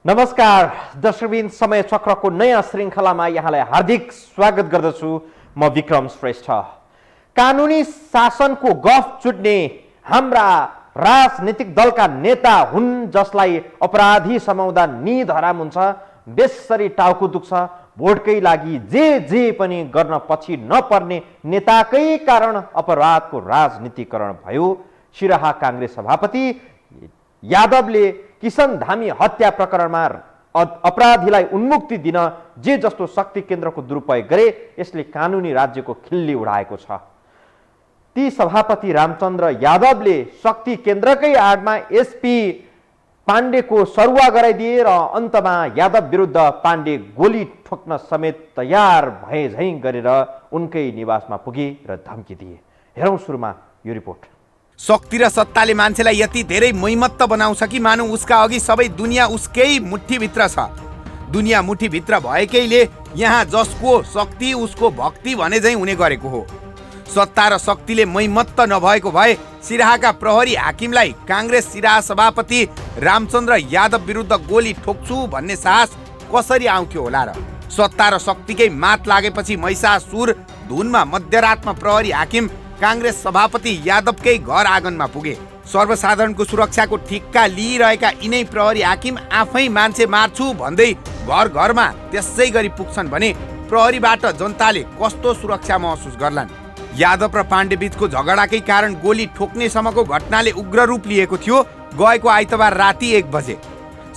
नमस्कार दर्शकबिन, समय चक्रको नयाँ श्रृङ्खलामा यहाँलाई हार्दिक स्वागत गर्दछु। म विक्रम श्रेष्ठ। कानुनी शासनको गफ चुट्ने हाम्रा राजनीतिक दलका नेता हुन् जसलाई अपराधी समाउँदा निद हराम हुन्छ, बेसरी टाउको दुख्छ, भोटकै लागि जे पनि गर्न पछि नपर्ने नेताकै कारण अपराधको राजनीतिकरण भयो। सिराहा काङ्ग्रेस सभापति यादवले किशन धामी हत्या प्रकरणमा अपराधीलाई उन्मुक्ति दिन जे जस्तो शक्ति केन्द्रको दुरुपयोग गरे, यसले कानुनी राज्यको खिल्ली उडाएको छ। ती सभापति रामचन्द्र यादवले शक्ति केन्द्रकै आडमा एसपी पाण्डेको सरुवा गराइदिए र अन्तमा यादव विरुद्ध पाण्डे गोली ठोक्न समेत तयार भए झैँ गरेर उनकै निवासमा पुगे र धम्की दिए। हेरौँ सुरुमा यो रिपोर्ट। शक्ति र सत्ताले मान्छेलाई यति धेरै मैमत्त बनाउँछ कि मानौ उसका अघि सबै दुनियाँ उसकै मुठीभित्र छ। दुनियाँ मुठीभित्र भएकैले यहाँ जसको शक्ति उसको भक्ति भने झैँ हुने गरेको हो। सत्ता र शक्तिले मैमत्त नभएको भए सिराहाका प्रहरी हाकिमलाई काङ्ग्रेस सिराहा सभापति रामचन्द्र यादव विरुद्ध गोली ठोक्छु भन्ने साहस कसरी आउँथ्यो होला र। सत्ता र शक्तिकै मात लागेपछि महिषासुर धुनमा मध्यरातमा प्रहरी हाकिम काङ्ग्रेस सभापति यादवकै घर आँगनमा पुगे। सर्वसाधारणको सुरक्षाको ठिक्का लिइरहेका यिनै प्रहरी हाकिम आफै मान्छे मार्छु भन्दै घर घरमा त्यसै गरी पुग्छन् भने प्रहरीबाट जनताले कस्तो सुरक्षा महसुस गर्लान्। यादव र पाण्डे बीचको झगडाकै कारण गोली ठोक्नेसम्मको घटनाले उग्र रूप लिएको थियो। गएको आइतबार राति 1 बजे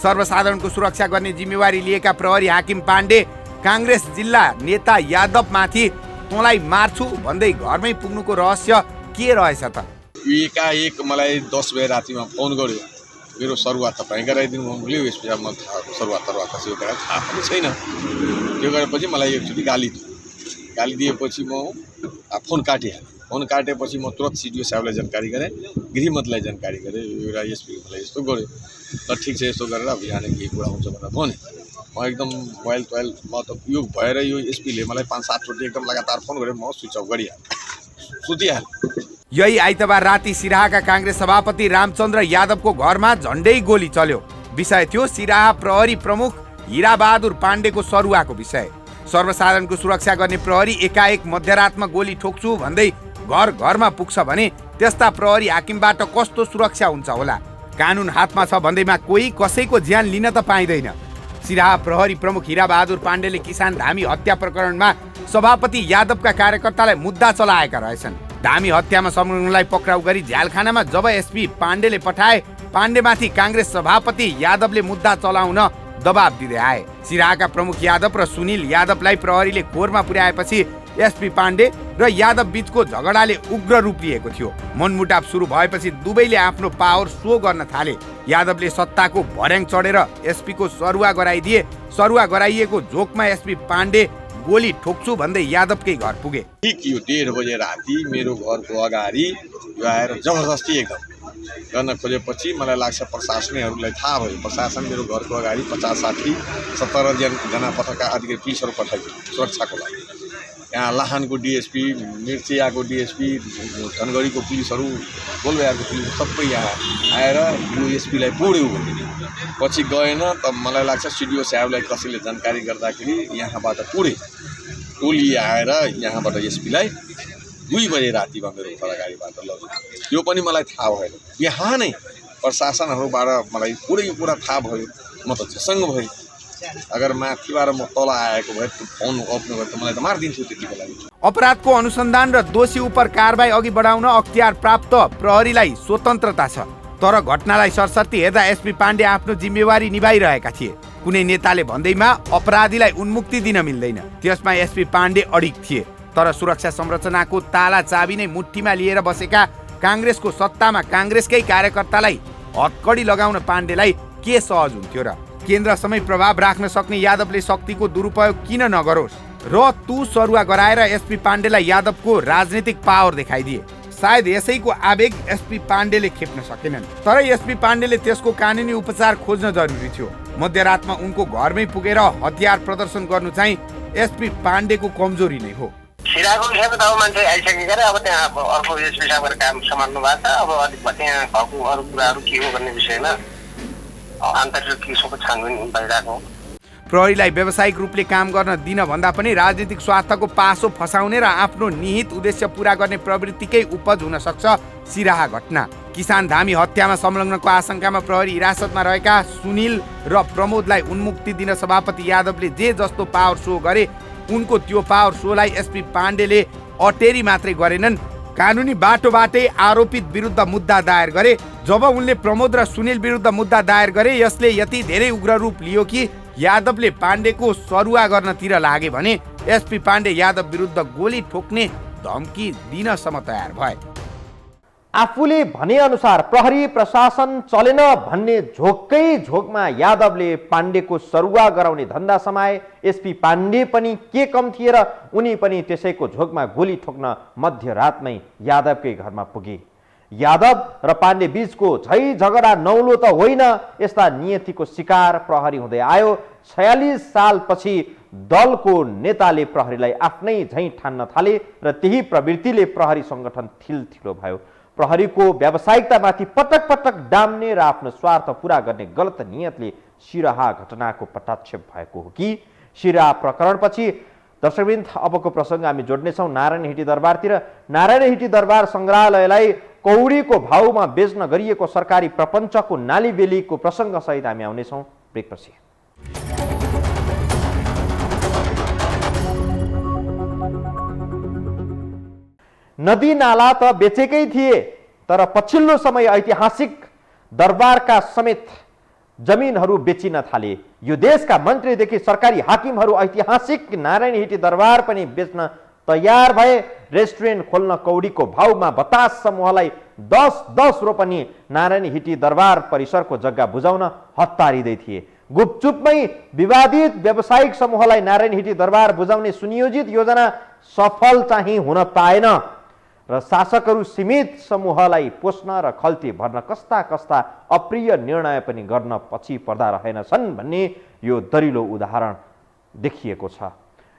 सर्वसाधारणको सुरक्षा गर्ने जिम्मेवारी लिएका प्रहरी हाकिम पाण्डे काङ्ग्रेस जिल्ला नेता यादवमाथि तँलाई मार्छु भन्दै घरमै पुग्नुको रहस्य के रहेछ त? एकाएक मलाई 10 बजे रातिमा फोन गर्यो, मेरो सरुवा तपाईँ गराइदिनु भन्नुभयो। यसपछि म सरुवा कसरी गराएको थाहा पनि छैन। त्यो गरेपछि मलाई एकचोटि गाली दिएपछि म फोन काटिहालेँ। फोन काटेपछि म तुरन्त सिडिओ साहबलाई जानकारी गरेँ, गृहमन्त्रीलाई जानकारी गरेँ, एउटा एसपी मलाई यस्तो गर्यो। ल ठिक छ, यस्तो गरेर अब यहाँ केही कुरा हुन्छ भनेर भने म एकदम मोबाइल म त यो भएर यो एसपीले मलाई 5-7 चोटि एकदम लगातार फोन गरेँ। म स्विच अफ गरिहालेँ, सुतिहालेँ। यही आइतबार राति सिराहाका काङ्ग्रेस सभापति रामचन्द्र यादवको घरमा झन्डै गोली चल्यो। विषय थियो सिराहा प्रहरी प्रमुख हिराबहादुर पाण्डेको सरुवाको विषय। सर्वसाधारणको सुरक्षा गर्ने प्रहरी एकाएक मध्यरातमा गोली ठोक्छु भन्दै घर घरमा पुग्छ भने त्यस्ता प्रहरी हाकिमबाट कस्तो सुरक्षा हुन्छ होला? कानुन हातमा छ भन्दैमा कोही कसैको ज्यान लिन त पाइँदैन। सिराहा प्रहरी प्रमुख हिराबहादुर पाण्डेले किसान धामी हत्या प्रकरणमा सभापति यादवका कार्यकर्तालाई मुद्दा चलाएका रहेछन्। धामी हत्यामा संलग्नलाई पक्राउ गरी झ्यालखानामा जब एसपी पाण्डेले पठाए, पाण्डेमाथि काङ्ग्रेस सभापति यादवले मुद्दा चलाउन दबाब दिँदै आए। सिराहाका प्रमुख यादव र सुनिल यादवलाई प्रहरीले खोरमा पुर्याएपछि एसपी पाण्डे र यादव बीचको झगडाले उग्र रूप लिएको थियो। मनमुटाव सुरु भएपछि दुवैले आफ्नो पावर सो गर्न थाले। यादवले सत्ताको भर्याङ चढेर एसपीको सरुवा गराइदिए। सरुवा गराइएको झोकमा एसपी पाण्डे गोली ठोक्छु भन्दै यादवकै घर पुगे। ठिक यो 1:30 बजे राति मेरो घरको अगाडि यो आएर जबरजस्ती एकदम गर्न खोजेपछि मलाई लाग्छ प्रशासनहरूलाई थाहा भयो। प्रशासन मेरो घरको अगाडि 50-60-70 जना पत्रकार अधिकारी पुलिसहरू पठाइदियो सुरक्षाको लागि। यहाँ लाहानको डिएसपी, मिर्चियाको डिएसपी, धनगढीको पुलिसहरू, गोलबेहारको पुलिस सबै यहाँ आएर यो एसपीलाई पुर्यो। पछि गएन त मलाई लाग्छ सिडिओ साहबलाई कसैले जानकारी गर्दाखेरि यहाँबाट पुरे टोली आएर यहाँबाट एसपीलाई 2 बजे रातिमा मेरो घर अगाडिबाट लग्यो। यो पनि मलाई थाहा भएन। बिहानै प्रशासनहरूबाट मलाई पुरै कुरा थाहा भयो। म त झसङ्ग भएँ। अगर माथिबाट म तल आएको भए फोन अप्नु गरे त मलाई त मारिदिन्थ्यो त्यति बेला। अपराधको अनुसन्धान र दोषी उप कारबाही अघि बढाउन अख्तियार प्राप्त प्रहरीलाई स्वतन्त्रता छ। तर घटनालाई सरसर्ती हेर्दा एसपी पाण्डे आफ्नो जिम्मेवारी निभाइरहेका थिए। कुनै नेताले भन्दैमा अपराधीलाई उन्मुक्ति दिन मिल्दैन, त्यसमा एसपी पाण्डे अडिग थिए। तर सुरक्षा संरचनाको ताला चाबी नै मुठीमा लिएर बसेका काङ्ग्रेसको सत्तामा काङ्ग्रेसकै कार्यकर्तालाई हतकडी लगाउन पाण्डेलाई के सहज हुन्थ्यो र? केन्द्रसम्मै प्रभाव राख्न सक्ने यादवले शक्तिको दुरुपयोग किन नगरोस् र तू सरुवा गराएर एसपी पाण्डेलाई यादवको राजनीतिक पावर देखाइदिए। सायद यसैको आवेग एसपी पाण्डेले खेप्न सकेनन्। तर एसपी पाण्डेले त्यसको कानुनी उपचार खोज्न जरुरी थियो। मध्यरातमा उनको घरमै पुगेर हतियार प्रदर्शन गर्नु चाहिँ एसपी पाण्डेको कमजोरी नै हो। सिराहाको विषयमा त अब मान्छे आइसकेको र अब त्यहाँ अर्को एसपी साहबले काम सम्हाल्नु भएको छ। अब अलिक त्यहाँ भएको अरू कुराहरू के हो भन्ने विषयमा आन्तरिक केसको छानबिन भइरहेको हो। प्रहरीलाई व्यावसायिक रूपले काम गर्न दिन भन्दा पनि राजनीतिक स्वार्थको पासो फसाउने र आफ्नो निहित उद्देश्य पूरा गर्ने प्रवृत्तिकै उपज हुन सक्छ सिराहा घटना। किसान धामी हत्यामा संलग्नको आशंकामा प्रहरी हिरासतमा रहेका सुनिल र प्रमोदलाई उन्मुक्ति दिन सभापति यादवले जे जस्तो पावर सो गरे उनको त्यो पावर सोलाई एसपी पाण्डेले अटेरी मात्रै गरेनन्, कानुनी बाटोबाटै आरोपित विरुद्ध मुद्दा दायर गरे। जब उनले प्रमोद र सुनिल विरुद्ध मुद्दा दायर गरे यसले यति धेरै उग्र रूप लियो कि यादवले पाण्डेको सरुवा गर्नतिर लागे भने एसपी पाण्डे यादव विरुद्ध गोली ठोक्ने धम्की दिनसम्म तयार भए। आफूले भने अनुसार प्रहरी प्रशासन चलेन भन्ने झोककै झोकमा यादवले पाण्डेको सरुवा गराउने धन्दा समाए। एसपी पाण्डे पनि के कम थिए र उनी पनि त्यसैको झोकमा गोली ठोक्न मध्यरातमै यादवकै घरमा पुगे। यादव र पाण्डे बीचको झै झगडा नौलो त होइन, यस्ता नियतिको शिकार प्रहरी हुँदै आयो। 46 सालपछि दलको नेताले प्रहरीलाई आफ्नै झैँ ठान्न थाले र त्यही प्रवृत्तिले प्रहरी सङ्गठन थिलथिलो भयो। प्रहरीको व्यावसायिकतामाथि पटक पटक डाम्ने र आफ्नो स्वार्थ पूरा गर्ने गलत नियतले सिराहा घटनाको पटाक्षेप भएको हो कि? सिराहा प्रकरणपछि दर्शकवृन्द अबको प्रसङ्ग हामी जोड्नेछौँ नारायण हिटी दरबारतिर। नारायण हिटी दरबार सङ्ग्रहालयलाई कौडीको भाउमा बेच्न गरिएको सरकारी प्रपञ्चको नालीबेलीको प्रसङ्गसहित हामी आउनेछौँ ब्रेकपछि। नदी नाला त बेचेकै थिए, तर पछिल्लो समय ऐतिहासिक दरबारका समेत जमिनहरू बेचिन थाले। यो देशका मन्त्रीदेखि सरकारी हाकिमहरू ऐतिहासिक नारायण हिटी दरबार पनि बेच्न तयार भए। रेस्टुरेन्ट खोल्न कौडीको भाउमा बतास समूहलाई 10-10 रोपनी नारायण हिटी दरबार परिसरको जग्गा बुझाउन हतारिँदै थिए। गुपचुपमै विवादित व्यावसायिक समूहलाई नारायण हिटी दरबार बुझाउने सुनियोजित योजना सफल चाहिँ हुन पाएन र शासकहरू सीमित समूहलाई पोस्न र खल्ती भर्न कस्ता कस्ता अप्रिय निर्णय पनि गर्न पछि पर्दा रहेनछन् भन्ने यो दरिलो उदाहरण देखिएको छ।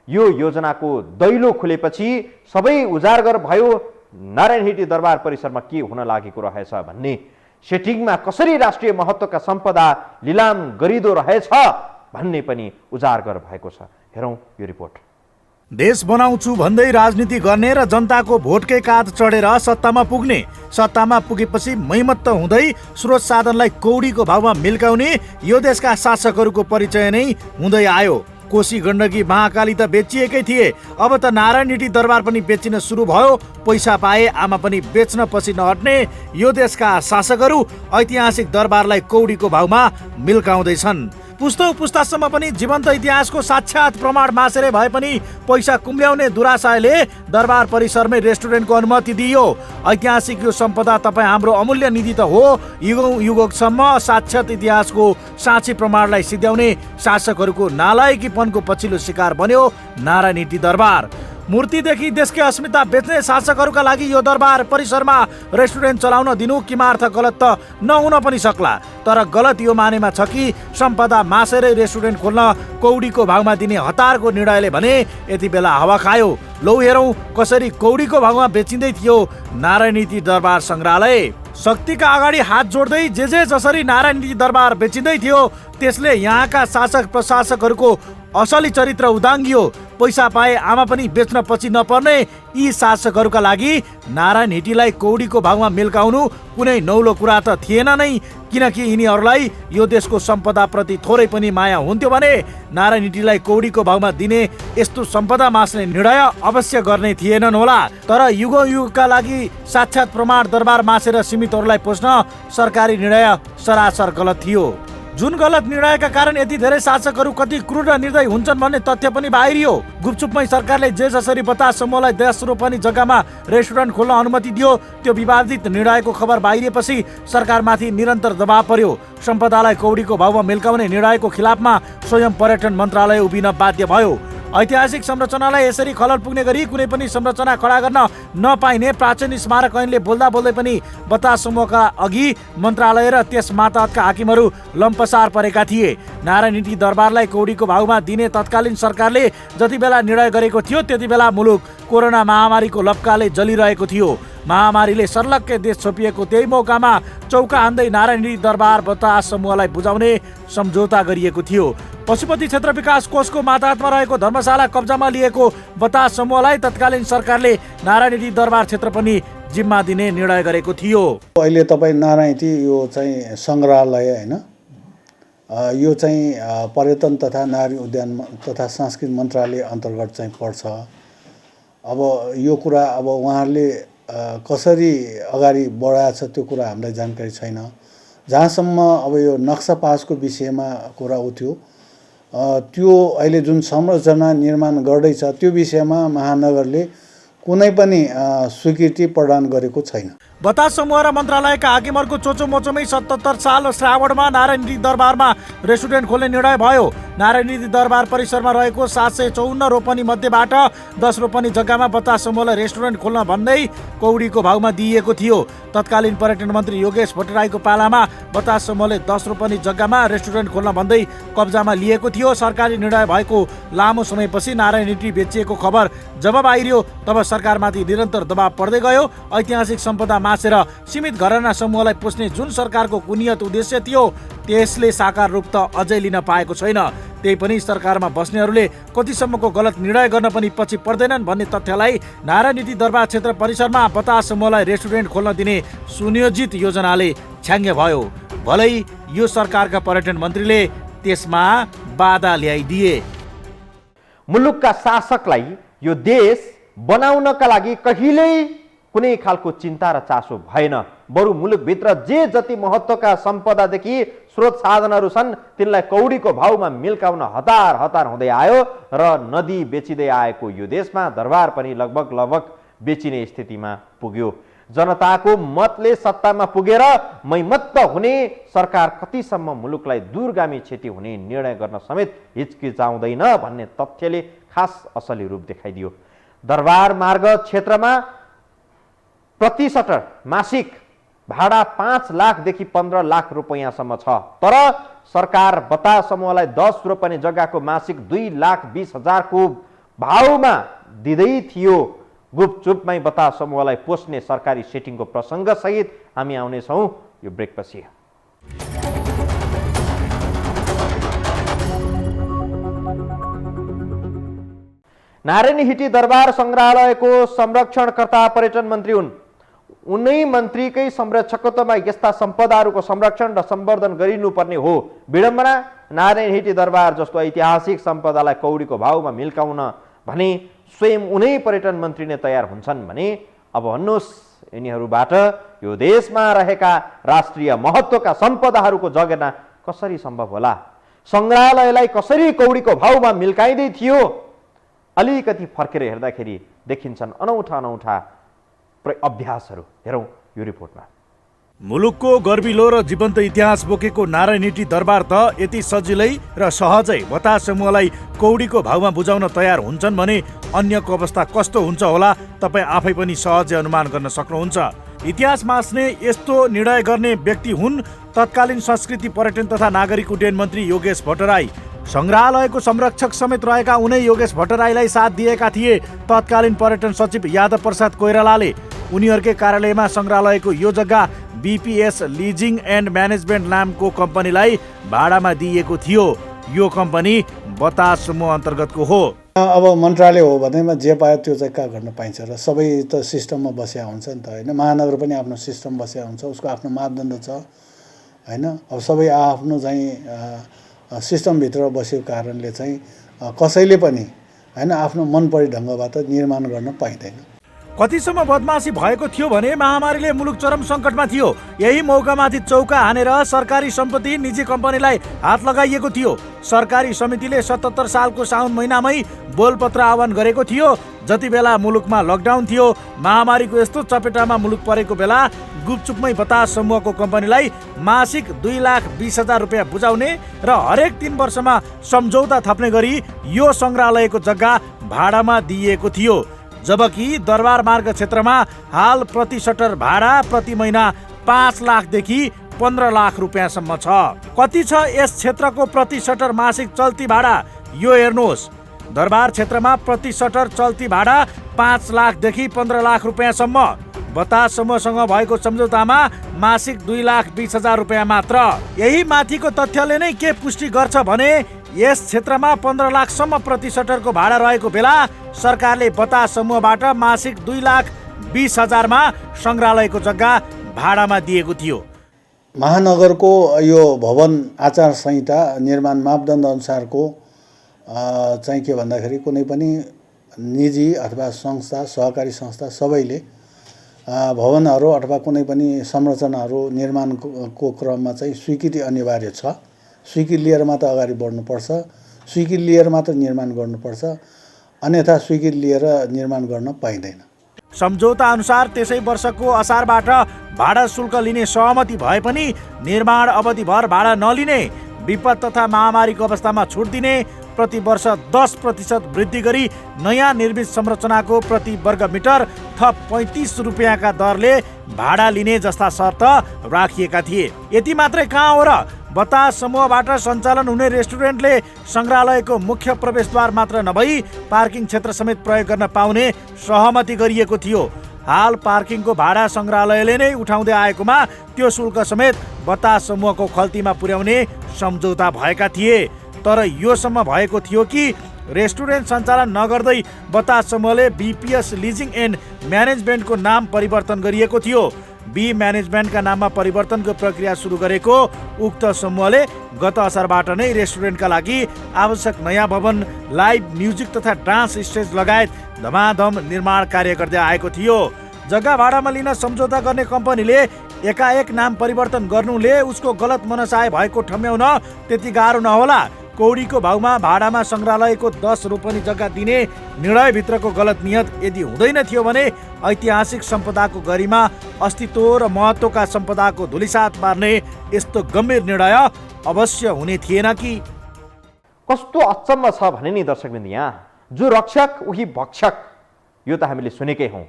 यो योजनाको दैलो खुलेपछि सबै उजागर भयो। नारायण हिटी दरबार परिसरमा के हुन लागेको रहेछ भन्ने, सेटिङमा कसरी राष्ट्रिय महत्त्वका सम्पदा लिलाम गरिदो रहेछ भन्ने पनि उजागर भएको छ। हेरौँ यो रिपोर्ट। देश बनाउँछु भन्दै राजनीति गर्ने र जनताको भोटकै काँध चढेर सत्तामा पुग्ने, सत्तामा पुगेपछि मैमत्त हुँदै स्रोत साधनलाई कौडीको भावमा मिल्काउने यो देशका शासकहरूको परिचय नै हुँदै आयो। कोशी गण्डकी महाकाली त बेचिएकै थिए, अब त नारायण हिटी दरबार पनि बेचिन सुरु भयो। पैसा पाए आमा पनि बेच्न पछि नहट्ने यो देशका शासकहरू ऐतिहासिक दरबारलाई कौडीको भावमा मिल्काउँदैछन्। पुस्तौं पुस्तासम्म पनि जीवन्त इतिहासको साक्षात प्रमाण मासेरै भए पनि पैसा कुम्ल्याउने दुराशयले दरबार परिसरमै रेस्टुरेन्टको अनुमति दियो। ऐतिहासिक यो सम्पदा तपाईँ हाम्रो अमूल्य निधि त हो, युगौं युगसम्म साक्षात इतिहासको साँची प्रमाणलाई सिद्ध्याउने शासकहरूको नालायकीपनको पछिल्लो शिकार बन्यो नारायण हिटी दरबार। मूर्तिदेखि देशकै अस्मिता बेच्ने शासकहरूका लागि यो दरबार परिसरमा रेस्टुरेन्ट चलाउन दिनु किमार्थ गलत त नहुन पनि सक्ला, तर गलत यो मानेमा छ कि सम्पदा मासेरै रेस्टुरेन्ट खोल्न कौडीको भावमा दिने हतारको निर्णयले भने यति बेला हावा खायो। लौ हेरौँ कसरी कौडीको भावमा बेचिँदै थियो नारायण हिटी दरबार सङ्ग्रहालय। शक्तिका अगाडि हात जोड्दै जे जसरी नारायण हिटी दरबार बेचिँदै थियो त्यसले यहाँका शासक प्रशासकहरूको असली चरित्र उदाङ्गियो। पैसा पाए आमा पनि बेच्न पछि नपर्ने यी शासकहरूका लागि नारायण हिटीलाई कौडीको भावमा मिल्काउनु कुनै नौलो कुरा त थिएन नै, किनकि यिनीहरूलाई यो देशको सम्पदा प्रति थोरै पनि माया हुन्थ्यो भने नारायण हिटीलाई कौडीको भावमा दिने यस्तो सम्पदा मास्ने निर्णय अवश्य गर्ने थिएनन् होला। तर युगौं युगका लागि साक्षात प्रमाण दरबार मासेर सीमितहरूलाई पोस्न सरकारी निर्णय सरासर गलत थियो। जुन गलत निर्णयका कारण यति धेरै शासकहरू कति क्रूर र निर्दयी हुन्छन् भन्ने तथ्य पनि बाहिरियो। गुपचुपमै सरकारले जे जसरी बतास समूहलाई 10 रोपनी जग्गामा रेस्टुरेन्ट खोल्न अनुमति दियो, त्यो विवादित निर्णयको खबर बाहिरिएपछि सरकारमाथि निरन्तर दबाव पर्यो। सम्पदालाई कौडीको भावमा मिल्काउने निर्णयको खिलाफमा स्वयं पर्यटन मन्त्रालय उभिन बाध्य भयो। ऐतिहासिक संरचनालाई यसरी खलल पुग्ने गरी कुनै पनि संरचना खडा गर्न नपाइने प्राचीन स्मारक ऐनले बोल्दा बोल्दै पनि बतास समूहका अघि मन्त्रालय र त्यस मातहतका हाकिमहरू लम्पसार परेका थिए। नारायण हिटी दरबारलाई कौडीको भावमा दिने तत्कालीन सरकारले जति बेला निर्णय गरेको थियो त्यति बेला मुलुक कोरोना महामारीको लप्काले जलिरहेको थियो। महामारीले सर्लक्कै देश छोपिएको त्यही मौकामा चौका हान्दै नारायणी दरबार बतास समूहलाई बुझाउने सम्झौता गरिएको थियो। पशुपति क्षेत्र विकास कोषको मातहतमा रहेको धर्मशाला कब्जामा लिएको बतास समूहलाई तत्कालीन सरकारले नारायणी दरबार क्षेत्र पनि जिम्मा दिने निर्णय गरेको थियो। अहिले तपाईँ नारायणी यो चाहिँ सङ्ग्रहालय होइन, यो चाहिँ पर्यटन तथा नागरी उद्यान तथा सांस्कृतिक मन्त्रालय अन्तर्गत चाहिँ पर्छ। अब यो कुरा अब उहाँहरूले कसरी अगाडि बढाएको छ त्यो कुरा हामीलाई जानकारी छैन। जहाँसम्म अब यो नक्सा पासको विषयमा कुरा उठ्यो, त्यो अहिले जुन संरचना निर्माण गर्दैछ त्यो विषयमा महानगरले कुनै पनि स्वीकृति प्रदान गरेको छैन। बतास समूह र मन्त्रालयका हाकिमहरूको चोचोमोचोमै 77 साल श्रावणमा नारायणी दरबारमा रेस्टुरेन्ट खोल्ने निर्णय भयो। नारायणी दरबार परिसरमा रहेको 754 रोपनी मध्येबाट 10 रोपनी जग्गामा बतास समूहलाई रेस्टुरेन्ट खोल्न भन्दै कौडीको भाउमा दिइएको थियो। तत्कालीन पर्यटन मन्त्री योगेश भट्टराईको पालामा बतास समूहले 10 रोपनी जग्गामा रेस्टुरेन्ट खोल्न भन्दै कब्जामा लिएको थियो। सरकारी निर्णय भएको लामो समयपछि नारायणी बेचिएको खबर जब बाहिरियो तब सरकारमाथि निरन्तर दबाव पर्दै गयो। ऐतिहासिक सम्पदा मासेर सीमित घराना समूहलाई पोस्ने जुन सरकारको कुनियत उद्देश्य थियो त्यसले साकार रूप त अझै लिन पाएको छैन। त्यही पनि सरकारमा बस्नेहरूले कतिसम्मको गलत निर्णय गर्न पनि पछि पर्दैनन् भन्ने तथ्यलाई नारायणी दरबार क्षेत्र परिसरमा बतास समूहलाई रेस्टुरेन्ट खोल्न दिने सुनियोजित योजनाले छ्याङ्गे भयो। भलै यो सरकारका पर्यटन मन्त्रीले त्यसमा बाधा ल्याइदिए। मुलुकका शासकलाई यो देश बनाउनका लागि कहिल्यै कुनै खालको चिन्ता र चासो भएन। बरु मुलुकभित्र जे जति महत्त्वका सम्पदादेखि स्रोत साधनहरू छन् तिनलाई कौडीको भाउमा मिल्काउन हतार हतार हुँदै आयो र नदी बेचिँदै आएको यो देशमा दरबार पनि लगभग बेचिने स्थितिमा पुग्यो। जनताको मतले सत्तामा पुगेर मैमत्त हुने सरकार कतिसम्म मुलुकलाई दूरगामी क्षति हुने निर्णय गर्न समेत हिचकिचाउँदैन भन्ने तथ्यले खास असली रूप देखाइदियो। दरबार मार्ग क्षेत्रमा प्रति सटर मासिक भाडा 5 लाखदेखि 15 लाख रुपैयाँसम्म छ। तर सरकार बतास समूहलाई 10 रोपनी जग्गाको मासिक 2,20,000 को भाउमा दिँदै थियो। गुपचुपमै बतास समूहलाई पोस्ने सरकारी सेटिङको प्रसङ्ग सहित हामी आउनेछौँ यो ब्रेकपछि। नारायणी दरबार संग्रहालयको संरक्षणकर्ता पर्यटन मन्त्री हुन्। उनै मन्त्रीकै संरक्षकत्वमा यस्ता सम्पदाहरूको संरक्षण र सम्वर्धन गरिनुपर्ने हो। विडम्बना, नारायणी दरबार जस्तो ऐतिहासिक सम्पदालाई कौडीको भाउमा मिल्काउन भने स्वयं उनै पर्यटन मन्त्री नै तयार हुन्छन् भने अब भन्नुहोस् यिनीहरूबाट यो देशमा रहेका राष्ट्रिय महत्त्वका सम्पदाहरूको जगेर्ना कसरी सम्भव होला? सङ्ग्रहालयलाई कसरी कौडीको भाउमा मिल्काइँदै थियो? अलिकति फर्केर हेर्दाखेरि देखिन्छन् अनौठा अभ्यासहरू। हेरौँ यो रिपोर्टमा। मुलुकको गर्विलो र जीवन्त इतिहास बोकेको नारायणी दरबार त यति सजिलै र सहजै बतास समूहलाई कौडीको भाउमा बुझाउन तयार हुन्छन् भने अन्यको अवस्था कस्तो हुन्छ होला तपाईँ आफै पनि सहजै अनुमान गर्न सक्नुहुन्छ। इतिहास मास्ने यस्तो निर्णय गर्ने व्यक्ति हुन् तत्कालीन संस्कृति पर्यटन तथा नागरिक उड्डयन मन्त्री योगेश भट्टराई। संग्रहालयको संरक्षक समेत रहेका उनै योगेश भट्टराईलाई साथ दिएका थिए तत्कालीन पर्यटन सचिव यादव प्रसाद कोइरालाले। उनीहरूकै कार्यालयमा संग्रहालयको यो जग्गा बीपीएस लिजिङ एन्ड म्यानेजमेन्ट नामको कम्पनीलाई भाडामा दिइएको थियो। यो कम्पनी बतास समूह अन्तर्गतको हो। अब मन्त्रालय हो भनेमा जे पायो त्यो चाहिँ कहाँ गर्न पाइन्छ र सबै त सिस्टममा बसेका हुन्छ नि त होइन। महानगर पनि आफ्नो सिस्टम बसेका हुन्छ, उसको आफ्नो मापदण्ड छ होइन। अब सबै आफ्नो चाहिँ सिस्टमभित्र बसेको कारणले चाहिँ कसैले पनि होइन आफ्नो मनपरी ढङ्गबाट निर्माण गर्न पाइँदैन। कतिसम्म बदमासी भएको थियो भने महामारीले मुलुक चरम सङ्कटमा थियो। यही मौकामाथि चौका हानेर सरकारी सम्पत्ति निजी कम्पनीलाई हात लगाइएको थियो। सरकारी समितिले 77 सालको साउन महिनामै बोलपत्र आह्वान गरेको थियो। जति बेला मुलुकमा लकडाउन थियो, महामारीको यस्तो चपेटामा मुलुक परेको बेला गुपचुपमै बतास समूहको कम्पनीलाई मासिक 2,20,000 रुपियाँ बुझाउने र हरेक 3 वर्षमा सम्झौता थप्ने गरी यो सङ्ग्रहालयको जग्गा भाडामा दिइएको थियो। जबकि दरबार मार्ग क्षेत्रमा हाल प्रति सटर भाडा प्रति महिना 5 लाखदेखि 15 लाख रुपियाँसम्म छ। कति छ यस क्षेत्रको प्रति सटर मासिक चल्ती भाडा यो हेर्नुहोस्। दरबार क्षेत्रमा प्रति सटर चल्ती भाडा 5 लाखदेखि 15 लाख रुपियाँसम्म। बतास समूहसँग भएको सम्झौतामा मासिक 2,20,000 रुपियाँ मात्र। यही माथिको तथ्यले नै के पुष्टि गर्छ भने यस क्षेत्रमा 15 लाखसम्म प्रति सटरको भाडा रहेको बेला सरकारले बतास समूहबाट मासिक 2,20,000मा सङ्ग्रहालयको जग्गा भाडामा दिएको थियो। महानगरको यो भवन आचार संहिता निर्माण मापदण्ड अनुसारको चाहिँ के भन्दाखेरि कुनै पनि निजी अथवा संस्था सहकारी संस्था सबैले भवनहरू अथवा कुनै पनि संरचनाहरू निर्माणको क्रममा चाहिँ स्वीकृति अनिवार्य छ। स्वीकृति लिएर मात्र अगाडि बढ्नुपर्छ, स्वीकृति लिएर मात्र निर्माण गर्नुपर्छ, अन्यथा स्वीकृति लिएर निर्माण गर्न पाइँदैन। सम्झौता अनुसार त्यसै वर्षको असारबाट भाडा शुल्क लिने सहमति भए पनि निर्माण अवधिभर भाडा नलिने, विपद तथा महामारीको अवस्थामा छुट दिने, प्रति वर्ष 10% वृद्धि गरी नयाँ निर्मित संरचनाको प्रति वर्ग मिटर थप 35 रुपियाँका दरले भाडा लिने जस्ता शर्त राखिएका थिए। यति मात्रै कहाँ हो र, बतास समूहबाट सञ्चालन हुने रेस्टुरेन्टले सङ्ग्रहालयको मुख्य प्रवेशद्वार मात्र नभई पार्किङ क्षेत्र समेत प्रयोग गर्न पाउने सहमति गरिएको थियो। हाल पार्किङको भाडा सङ्ग्रहालयले नै उठाउँदै आएकोमा त्यो शुल्क समेत बतास समूहको खल्तीमा पुर्याउने सम्झौता भएका थिए। तर योसम्म भएको थियो कि रेस्टुरेन्ट सञ्चालन नगर्दै बतास समूहले बीपीएस लिजिङ एन्ड म्यानेजमेन्टको नाम परिवर्तन गरिएको थियो। बी म्यानेजमेन्टका नाममा परिवर्तनको प्रक्रिया सुरु गरेको उक्त समूहले गत असारबाट नै रेस्टुरेन्टका लागि आवश्यक नयाँ भवन, लाइभ म्युजिक तथा डान्स स्टेज लगायत धमाधम निर्माण कार्य गर्दै आएको थियो। जग्गा भाडामा लिन सम्झौता गर्ने कम्पनीले एकाएक नाम परिवर्तन गर्नुले उसको गलत मनसाय भएको ठम्याउन त्यति गाह्रो नहोला। कौडीको भाउमा भाडामा सङ्ग्रहालयको 10 रोपनी जग्गा दिने निर्णयभित्रको गलत नियत यदि हुँदैन थियो भने ऐतिहासिक सम्पदाको गरिमा, अस्तित्व र महत्त्वका सम्पदाको धुलिसात पार्ने यस्तो गम्भीर निर्णय अवश्य हुने थिएन कि। कस्तो अचम्म छ भने नि दर्शकवृन्द, यहाँ जो रक्षक उही भक्षक, यो त हामीले सुनेकै हौँ।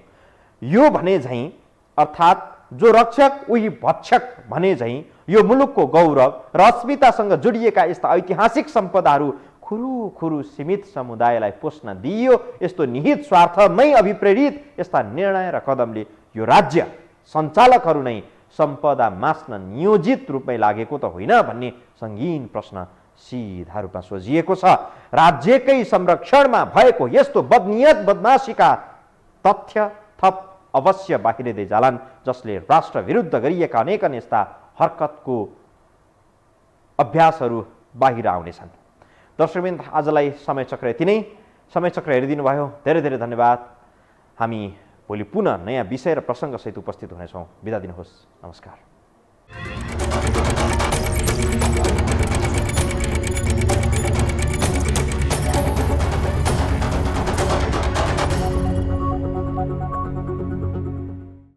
यो भने झैँ अर्थात् जो रक्षक उही भक्षक भने झैँ यो मुलुकको गौरव र अस्मितासँग जोडिएका यस्ता ऐतिहासिक सम्पदाहरू खुरुखुरु सीमित समुदायलाई पोस्न दिइयो। यस्तो निहित स्वार्थमै अभिप्रेरित यस्ता निर्णय र कदमले यो राज्य सञ्चालकहरू नै सम्पदा मास्न नियोजित रूपमै लागेको त होइन भन्ने सङ्गीन प्रश्न सिधा रूपमा सोझिएको छ। राज्यकै संरक्षणमा भएको यस्तो बदनियत बदमाशीका तथ्य थप अवश्य बाहिरिँदै जालान्, जसले राष्ट्र विरुद्ध गरिएका अनेक यस्ता हरकतको अभ्यासहरू बाहिर आउनेछन्। दर्शकवृन्द, आजलाई समय चक्र यति नै। समय चक्र हेरिदिनु भयो, धेरै धेरै धन्यवाद। हामी भोलि पुनः नयाँ विषय र प्रसङ्गसहित उपस्थित हुनेछौँ। बिदा दिनुहोस्, नमस्कार।